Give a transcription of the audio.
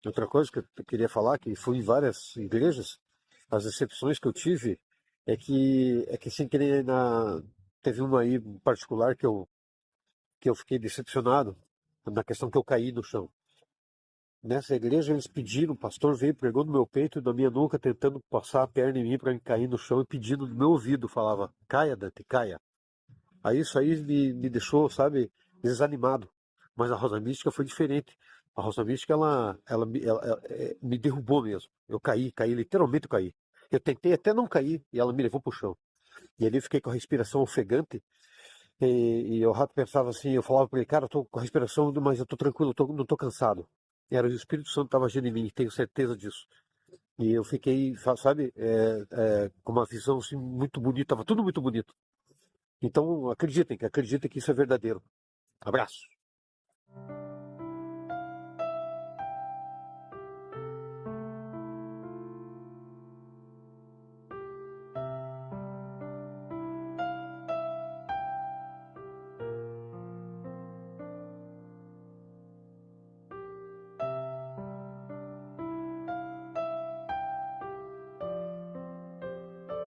Outra coisa que eu queria falar, que fui em várias igrejas, as decepções que eu tive é que sem querer teve uma aí em particular que eu fiquei decepcionado na questão que eu caí no chão. Nessa igreja eles pediram, o pastor veio, pregou no meu peito e na minha nuca, tentando passar a perna em mim para cair no chão e pedindo no meu ouvido, falava, caia, Dante, caia. Aí isso aí me deixou, sabe, desanimado. Mas a Rosa Mística foi diferente. A Rosa Mística, ela me derrubou mesmo. Eu caí, literalmente eu caí. Eu tentei até não cair e ela me levou pro chão. E ali eu fiquei com a respiração ofegante e o rato pensava assim, eu falava para ele, cara, eu tô com a respiração, mas eu tô tranquilo, não tô cansado. Era o Espírito Santo que estava agindo em mim, tenho certeza disso. E eu fiquei, sabe, com uma visão assim, muito bonita, tava tudo muito bonito. Então acreditem que isso é verdadeiro. Abraço.